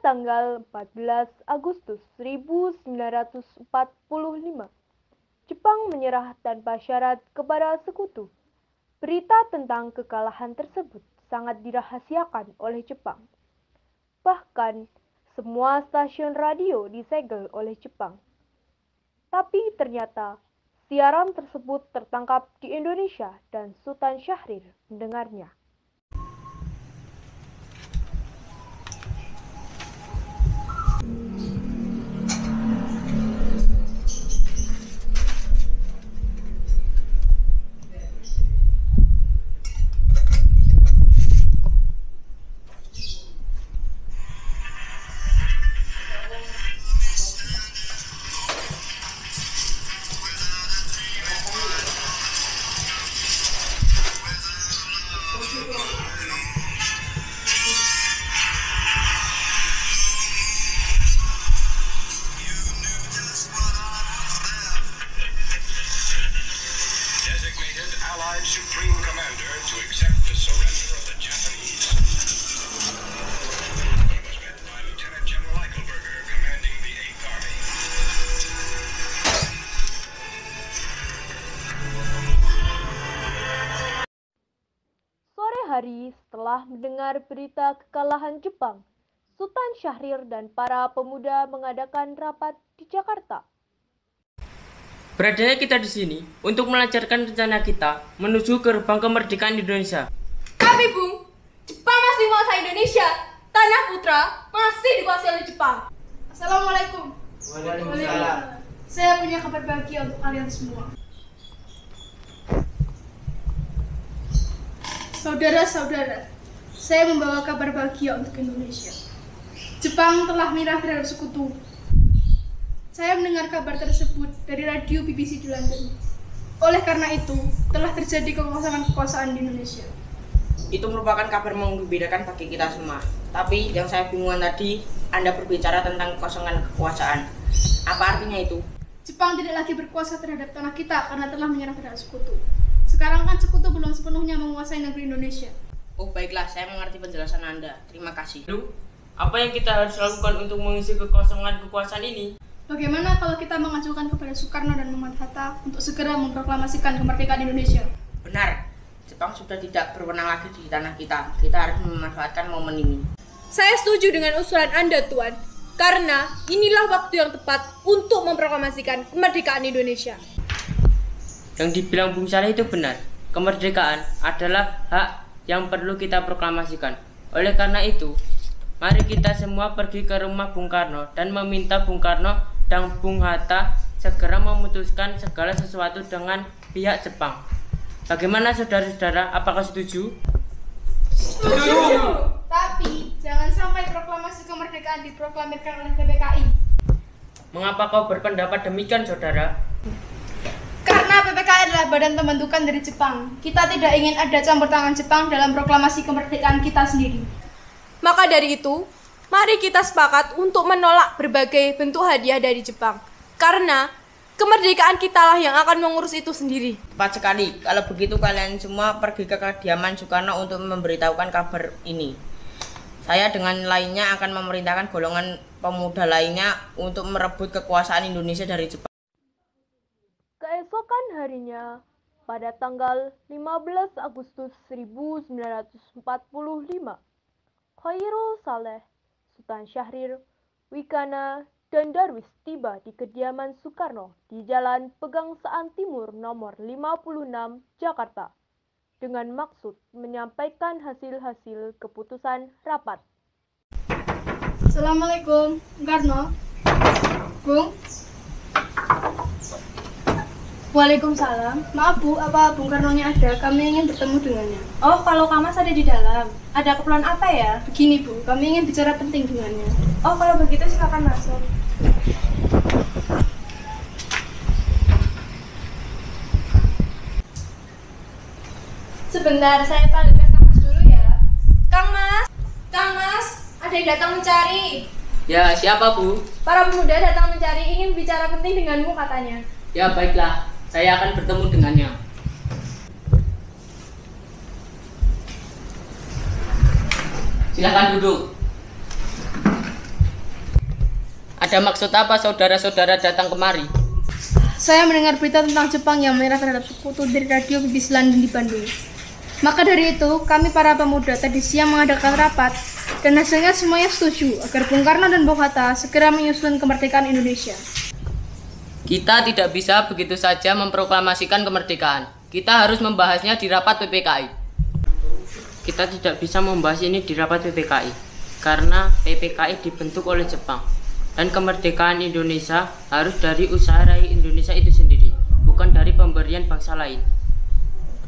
tanggal 14 Agustus 1945, Jepang menyerah tanpa syarat kepada Sekutu. Berita tentang kekalahan tersebut sangat dirahasiakan oleh Jepang. Bahkan, semua stasiun radio disegel oleh Jepang. Tapi ternyata, siaran tersebut tertangkap di Indonesia dan Sultan Syahrir mendengarnya. Designated Allied Supreme Commander to accept the surrender of the Japanese. He was met by Lieutenant General Eichelberger, commanding the 8th Army. Sore hari setelah mendengar berita kekalahan Jepang, Sultan Syahrir dan para pemuda mengadakan rapat di Jakarta. Beradanya kita di sini untuk melancarkan rencana kita menuju gerbang kemerdekaan Indonesia. Tapi Bung, Jepang masih menguasai Indonesia. Tanah Putra masih dikuasai oleh Jepang. Assalamualaikum. Waalaikumsalam. Saya punya kabar bahagia untuk kalian semua. Saudara-saudara, saya membawa kabar bahagia untuk Indonesia. Jepang telah menyerah terhadap Sekutu. Saya mendengar kabar tersebut dari radio BBC di London. Oleh karena itu, telah terjadi kekosongan-kekuasaan di Indonesia. Itu merupakan kabar menggembirakan bagi kita semua. Tapi yang saya bingung tadi, Anda berbicara tentang kekosongan kekuasaan. Apa artinya itu? Jepang tidak lagi berkuasa terhadap tanah kita karena telah menyerah terhadap Sekutu. Sekarang kan Sekutu belum sepenuhnya menguasai negeri Indonesia. Oh baiklah, saya mengerti penjelasan Anda. Terima kasih. Lalu, apa yang kita harus lakukan untuk mengisi kekosongan kekuasaan ini? Bagaimana kalau kita mengajukan kepada Soekarno dan Muhammad Hatta untuk segera memproklamasikan kemerdekaan Indonesia? Benar, Jepang sudah tidak berwenang lagi di tanah kita. Kita harus memanfaatkan momen ini. Saya setuju dengan usulan Anda, Tuan. Karena inilah waktu yang tepat untuk memproklamasikan kemerdekaan Indonesia. Yang dibilang Bung Saleh itu benar. Kemerdekaan adalah hak yang perlu kita proklamasikan. Oleh karena itu, mari kita semua pergi ke rumah Bung Karno dan meminta Bung Karno dan Bung Hatta segera memutuskan segala sesuatu dengan pihak Jepang. Bagaimana saudara-saudara, apakah setuju? Setuju! Tapi, jangan sampai proklamasi kemerdekaan diproklamirkan oleh PPKI. Mengapa kau berpendapat demikian, saudara? Karena PPKI adalah badan pembentukan dari Jepang. Kita tidak ingin ada campur tangan Jepang dalam proklamasi kemerdekaan kita sendiri. Maka dari itu, mari kita sepakat untuk menolak berbagai bentuk hadiah dari Jepang. Karena kemerdekaan kitalah yang akan mengurus itu sendiri. Tepat sekali. Kalau begitu kalian semua pergi ke kediaman Soekarno untuk memberitahukan kabar ini. Saya dengan lainnya akan memerintahkan golongan pemuda lainnya untuk merebut kekuasaan Indonesia dari Jepang. Keesokan harinya, pada tanggal 15 Agustus 1945, Khairul Saleh, Sultan Syahrir, Wikana, dan Darwis tiba di kediaman Soekarno di Jalan Pegangsaan Timur nomor 56, Jakarta, dengan maksud menyampaikan hasil-hasil keputusan rapat. Assalamualaikum, Bung Karno. Bung. Waalaikumsalam. Maaf Bu, apa Bung Karno-nya ada? Kami ingin bertemu dengannya. Oh, kalau Kamas ada di dalam. Ada keperluan apa ya? Begini Bu, kami ingin bicara penting dengannya. Oh, kalau begitu silakan masuk. Sebentar, saya panggilkan Kang Mas dulu ya. Kang Mas, ada yang datang mencari. Ya, siapa Bu? Para pemuda datang mencari, ingin bicara penting denganmu katanya. Ya, baiklah. Saya akan bertemu dengannya. Silakan duduk. Ada maksud apa saudara-saudara datang kemari? Saya mendengar berita tentang Jepang yang menyerah terhadap sekutu dari radio BBC London di Bandung. Maka dari itu, kami para pemuda tadi siang mengadakan rapat dan hasilnya semuanya setuju agar Bung Karno dan Bung Hatta segera menyusun kemerdekaan Indonesia. Kita tidak bisa begitu saja memproklamasikan kemerdekaan. Kita harus membahasnya di rapat PPKI. Kita tidak bisa membahas ini di rapat PPKI karena PPKI dibentuk oleh Jepang. Dan kemerdekaan Indonesia harus dari usaha rakyat Indonesia itu sendiri, bukan dari pemberian bangsa lain.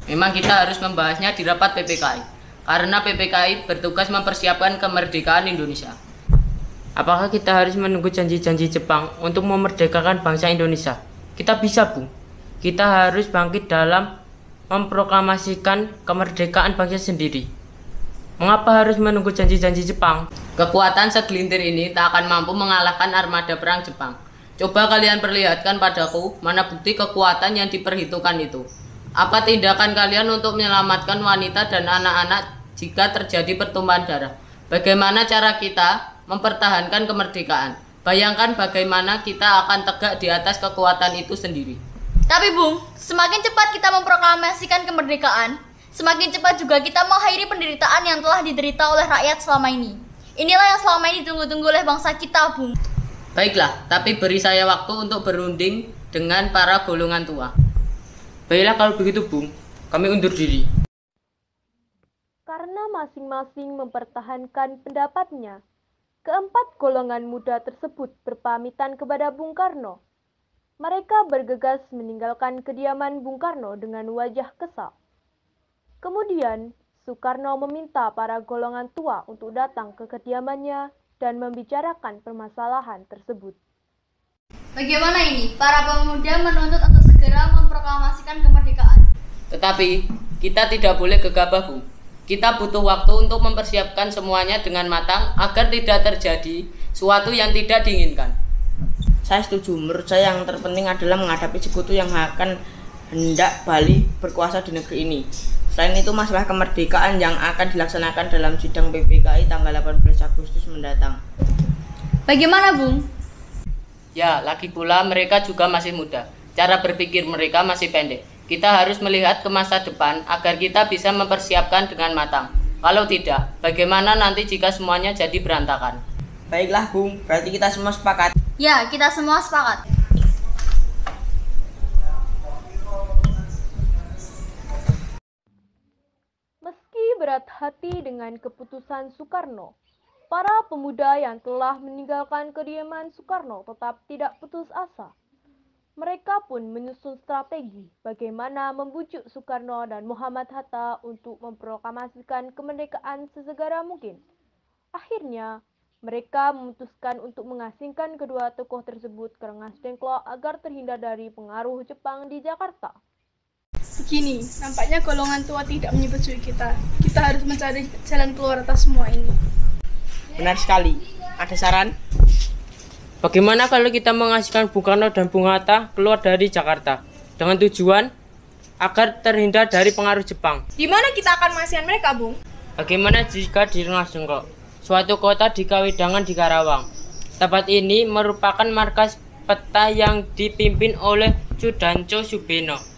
Memang kita harus membahasnya di rapat PPKI, karena PPKI bertugas mempersiapkan kemerdekaan Indonesia. Apakah kita harus menunggu janji-janji Jepang untuk memerdekakan bangsa Indonesia? Kita bisa, Bung. Kita harus bangkit dalam memproklamasikan kemerdekaan bangsa sendiri. Mengapa harus menunggu janji-janji Jepang? Kekuatan segelintir ini tak akan mampu mengalahkan armada perang Jepang. Coba kalian perlihatkan padaku mana bukti kekuatan yang diperhitungkan itu. Apa tindakan kalian untuk menyelamatkan wanita dan anak-anak jika terjadi pertumpahan darah? Bagaimana cara kita mempertahankan kemerdekaan? Bayangkan bagaimana kita akan tegak di atas kekuatan itu sendiri. Tapi Bung, semakin cepat kita memproklamasikan kemerdekaan, semakin cepat juga kita mengakhiri penderitaan yang telah diderita oleh rakyat selama ini. Inilah yang selama ini ditunggu-tunggu oleh bangsa kita, Bung. Baiklah, tapi beri saya waktu untuk berunding dengan para golongan tua. Baiklah kalau begitu, Bung. Kami undur diri. Karena masing-masing mempertahankan pendapatnya, keempat golongan muda tersebut berpamitan kepada Bung Karno. Mereka bergegas meninggalkan kediaman Bung Karno dengan wajah kesal. Kemudian, Soekarno meminta para golongan tua untuk datang ke kediamannya dan membicarakan permasalahan tersebut. Bagaimana ini? Para pemuda menuntut untuk segera memproklamasikan kemerdekaan. Tetapi, kita tidak boleh gegabah, Bung. Kita butuh waktu untuk mempersiapkan semuanya dengan matang agar tidak terjadi sesuatu yang tidak diinginkan. Saya setuju. Menurut saya yang terpenting adalah menghadapi sekutu yang akan hendak balik berkuasa di negeri ini. Selain itu, masalah kemerdekaan yang akan dilaksanakan dalam sidang PPKI tanggal 18 Agustus mendatang. Bagaimana, Bung? Ya, lagi pula mereka juga masih muda. Cara berpikir mereka masih pendek. Kita harus melihat ke masa depan agar kita bisa mempersiapkan dengan matang. Kalau tidak, bagaimana nanti jika semuanya jadi berantakan? Baiklah, Bung. Berarti kita semua sepakat. Ya, kita semua sepakat. Meski berat hati dengan keputusan Soekarno, para pemuda yang telah meninggalkan kediaman Soekarno tetap tidak putus asa. Mereka pun menyusun strategi bagaimana membujuk Soekarno dan Muhammad Hatta untuk memproklamasikan kemerdekaan sesegera mungkin. Akhirnya, mereka memutuskan untuk mengasingkan kedua tokoh tersebut ke Rengas Dengklok agar terhindar dari pengaruh Jepang di Jakarta. Begini, nampaknya golongan tua tidak menyetujui kita. Kita harus mencari jalan keluar atas semua ini. Benar sekali. Ada saran? Bagaimana kalau kita mengasingkan Bung Karno dan Bung Hatta keluar dari Jakarta dengan tujuan agar terhindar dari pengaruh Jepang? Di mana kita akan mengasingkan mereka, Bung? Bagaimana jika di Rengas Dengklok, suatu kota di Kawidangan di Karawang? Tempat ini merupakan markas peta yang dipimpin oleh Sudanco Subeno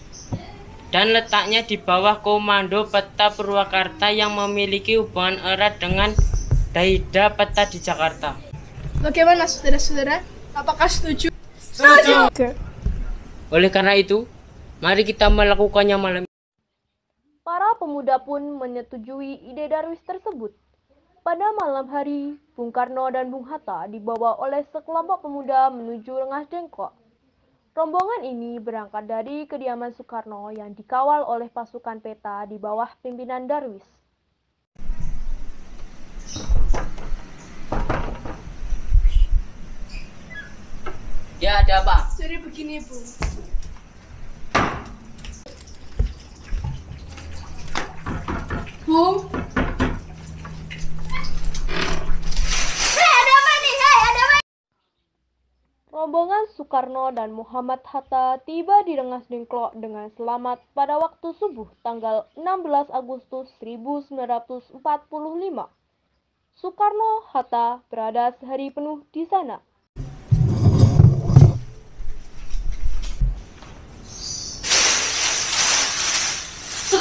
dan letaknya di bawah komando peta Purwakarta yang memiliki hubungan erat dengan Daida peta di Jakarta. Bagaimana, saudara-saudara? Apakah setuju? Setuju. Oleh karena itu, mari kita melakukannya malam ini. Para pemuda pun menyetujui ide Darwis tersebut. Pada malam hari, Bung Karno dan Bung Hatta dibawa oleh sekelompok pemuda menuju Rengas Dengklok. Rombongan ini berangkat dari kediaman Soekarno yang dikawal oleh pasukan peta di bawah pimpinan Darwis. Ya, ada apa? Jadi begini, Bung. Bung, Rombongan Soekarno dan Muhammad Hatta tiba di Rengas Dengklok dengan selamat pada waktu subuh tanggal 16 Agustus 1945. Soekarno Hatta berada sehari penuh di sana.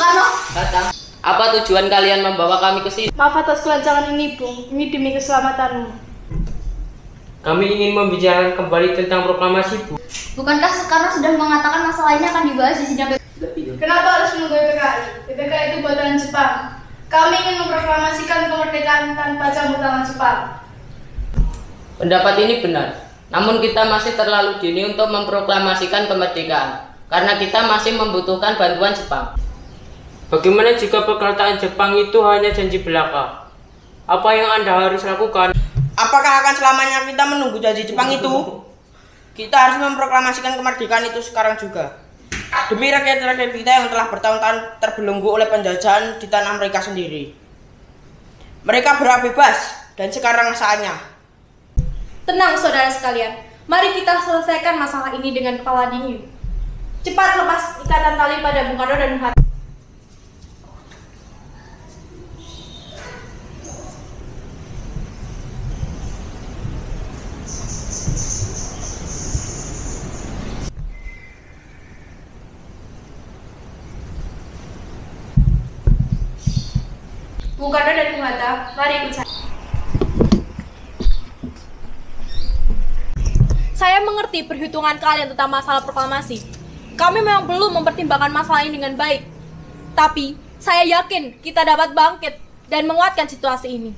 Soekarno. Hatta, apa tujuan kalian membawa kami ke sini? Maaf atas kelancangan ini, Bung. Ini demi keselamatanmu. Kami ingin membicarakan kembali tentang proklamasi, Bu. Bukankah Soekarno sudah mengatakan masalah ini akan dibahas di sidang Kenapa harus menunggu PPKI? PPKI itu buatan Jepang. Kami ingin memproklamasikan kemerdekaan tanpa campur tangan Jepang. Pendapat ini benar, namun kita masih terlalu dini untuk memproklamasikan kemerdekaan karena kita masih membutuhkan bantuan Jepang. Bagaimana jika perkataan Jepang itu hanya janji belaka? Apa yang Anda harus lakukan? Apakah akan selamanya kita menunggu janji Jepang itu? Kita harus memproklamasikan kemerdekaan itu sekarang juga. Demi rakyat-rakyat kita yang telah bertahun-tahun terbelenggu oleh penjajahan di tanah mereka sendiri. Mereka berhak bebas dan sekarang saatnya. Tenang saudara sekalian, mari kita selesaikan masalah ini dengan kepala dingin. Cepat lepas ikatan tali pada Bung Karno dan Bung Hatta. Bung Karno dan Bung Hatta, mari ikut saya. Saya mengerti perhitungan kalian tentang masalah proklamasi. Kami memang belum mempertimbangkan masalah ini dengan baik. Tapi, saya yakin kita dapat bangkit dan menguatkan situasi ini.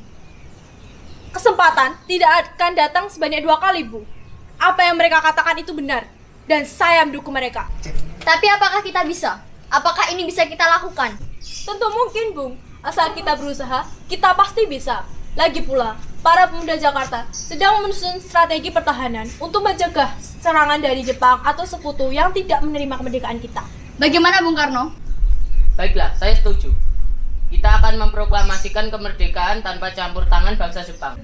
Kesempatan tidak akan datang sebanyak 2 kali, Bu. Apa yang mereka katakan itu benar, dan saya mendukung mereka. Tapi apakah kita bisa? Apakah ini bisa kita lakukan? Tentu mungkin, Bung. Asal kita berusaha, kita pasti bisa. Lagi pula, para pemuda Jakarta sedang menyusun strategi pertahanan untuk mencegah serangan dari Jepang atau sekutu yang tidak menerima kemerdekaan kita. Bagaimana Bung Karno? Baiklah, saya setuju. Kita akan memproklamasikan kemerdekaan tanpa campur tangan bangsa Jepang.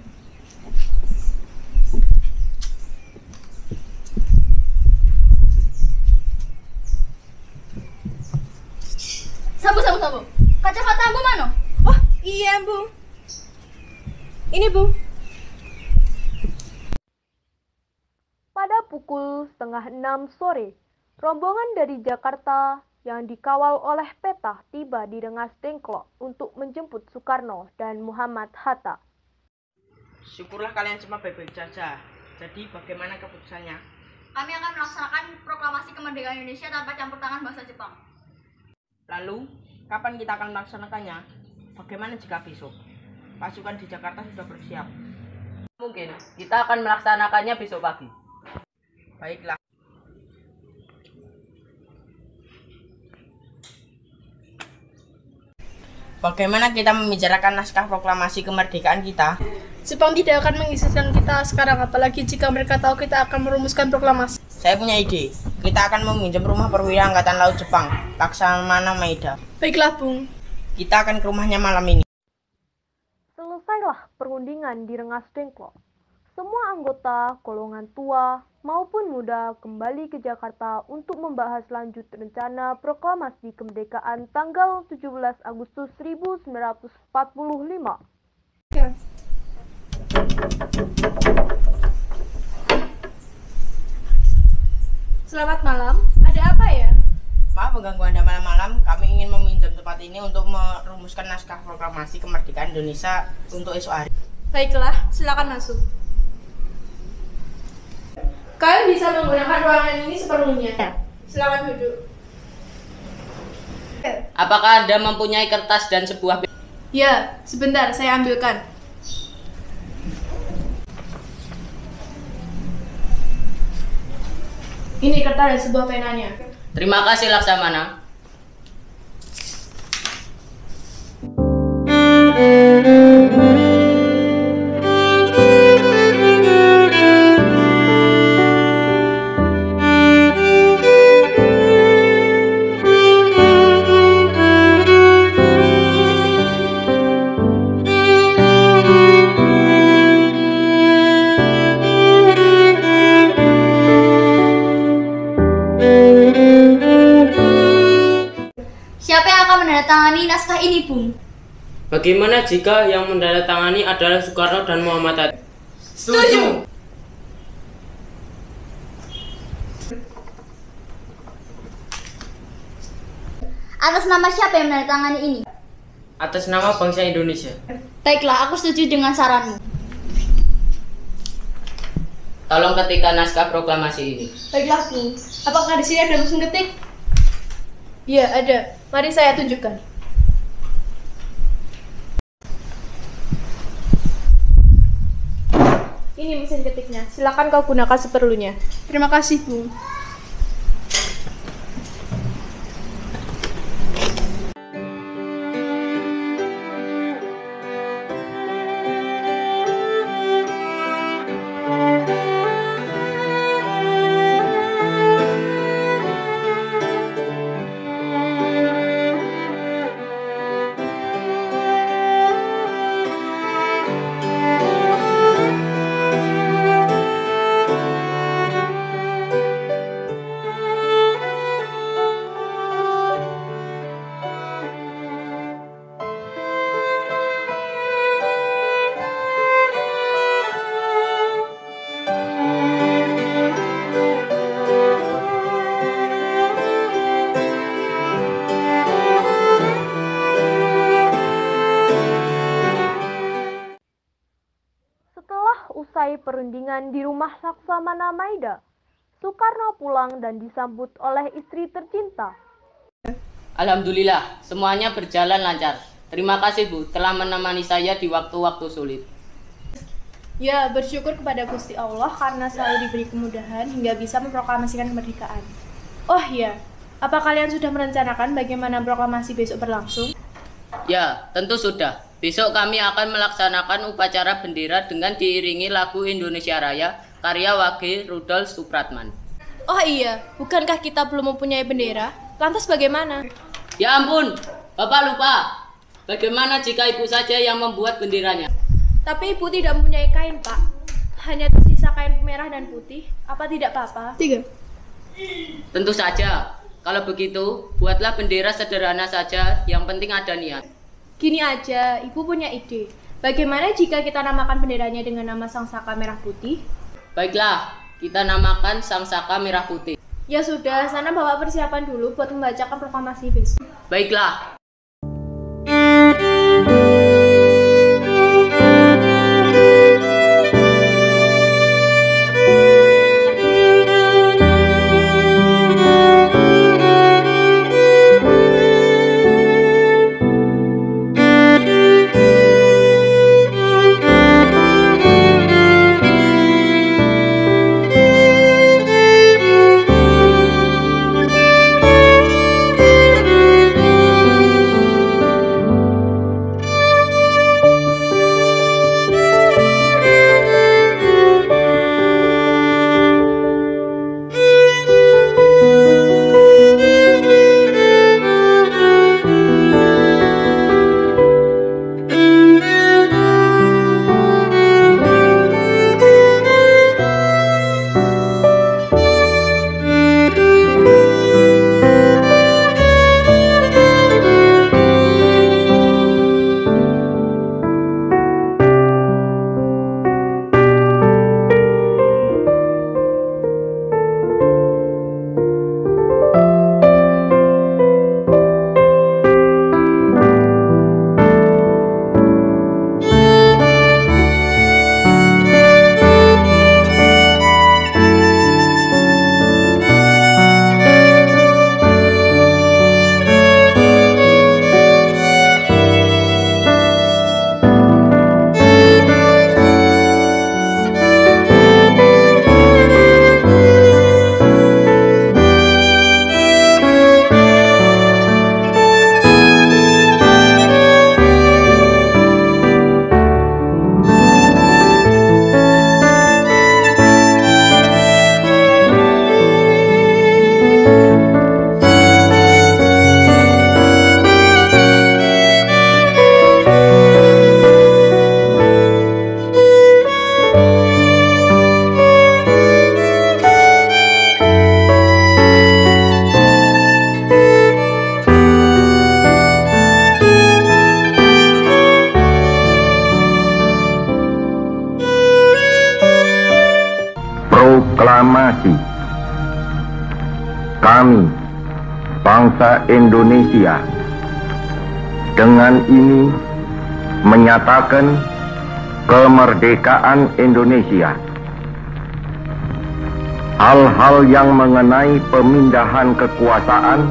Sabu. Kacamata Bu mana? Oh, iya, Bu. Ini, Bu. Pada pukul 5:30 sore, rombongan dari Jakarta yang dikawal oleh Peta tiba di Rengas Dengklok untuk menjemput Soekarno dan Muhammad Hatta. Syukurlah kalian semua baik-baik saja. Jadi bagaimana keputusannya? Kami akan melaksanakan proklamasi kemerdekaan Indonesia tanpa campur tangan bangsa Jepang. Lalu, kapan kita akan melaksanakannya? Bagaimana jika besok? Pasukan di Jakarta sudah bersiap. Mungkin kita akan melaksanakannya besok pagi. Baiklah. Bagaimana kita membicarakan naskah proklamasi kemerdekaan kita? Jepang tidak akan mengizinkan kita sekarang, apalagi jika mereka tahu kita akan merumuskan proklamasi. Saya punya ide. Kita akan meminjam rumah perwira Angkatan Laut Jepang, Laksamana Maeda. Baiklah, Bung. Kita akan ke rumahnya malam ini. Selesailah perundingan di Rengas Dengklok. Semua anggota golongan tua maupun muda kembali ke Jakarta untuk membahas lanjut rencana proklamasi kemerdekaan tanggal 17 Agustus 1945. Selamat malam. Ada apa ya? Maaf mengganggu Anda malam-malam. Kami ingin meminjam tempat ini untuk merumuskan naskah proklamasi kemerdekaan Indonesia untuk esok hari. Baiklah, silakan masuk. Kalian bisa menggunakan ruangan ini seperlunya. Silakan duduk. Apakah Anda mempunyai kertas dan sebuah Ya, sebentar saya ambilkan. Ini kertas dan sebuah penanya. Terima kasih Laksamana. Siapa yang akan menandatangani naskah ini, Bung? Bagaimana jika yang menandatangani adalah Soekarno dan Muhammad Hatta? Setuju. Atas nama siapa yang menandatangani ini? Atas nama bangsa Indonesia. Baiklah, aku setuju dengan saranmu. Tolong ketikkan naskah proklamasi ini. Baiklah, Bu. Apakah di sini ada mesin ketik? Ya, ada. Mari saya tunjukkan. Ini mesin ketiknya. Silakan kau gunakan seperlunya. Terima kasih, Bu. Usai perundingan di rumah Laksamana Maida, Soekarno pulang dan disambut oleh istri tercinta. Alhamdulillah, semuanya berjalan lancar. Terima kasih Bu, telah menemani saya di waktu-waktu sulit. Ya, bersyukur kepada Gusti Allah karena selalu diberi kemudahan hingga bisa memproklamasikan kemerdekaan. Oh iya, apa kalian sudah merencanakan bagaimana proklamasi besok berlangsung? Ya, tentu sudah. Besok kami akan melaksanakan upacara bendera dengan diiringi lagu Indonesia Raya karya Wage Rudolf Supratman. Oh iya, bukankah kita belum mempunyai bendera? Lantas bagaimana? Ya ampun, Bapak lupa. Bagaimana jika ibu saja yang membuat benderanya? Tapi ibu tidak mempunyai kain, Pak. Hanya tersisa kain merah dan putih. Apa tidak apa-apa? 3. Tentu saja. Kalau begitu, buatlah bendera sederhana saja, yang penting ada niat. Gini aja, ibu punya ide. Bagaimana jika kita namakan benderanya dengan nama Sang Saka Merah Putih? Baiklah, kita namakan Sang Saka Merah Putih. Ya sudah, sana bawa persiapan dulu buat membacakan proklamasi besok. Baiklah. Proklamasi. Kami, bangsa Indonesia dengan ini menyatakan kemerdekaan Indonesia. Hal-hal yang mengenai pemindahan kekuasaan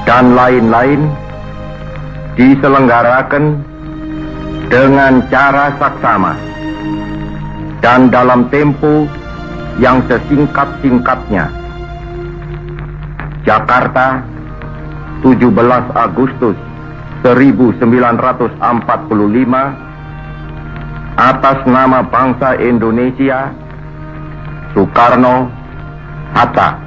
dan lain-lain diselenggarakan dengan cara saksama dan dalam tempo yang sesingkat-singkatnya. Jakarta, 17 Agustus 1945, atas nama bangsa Indonesia, Soekarno, Hatta.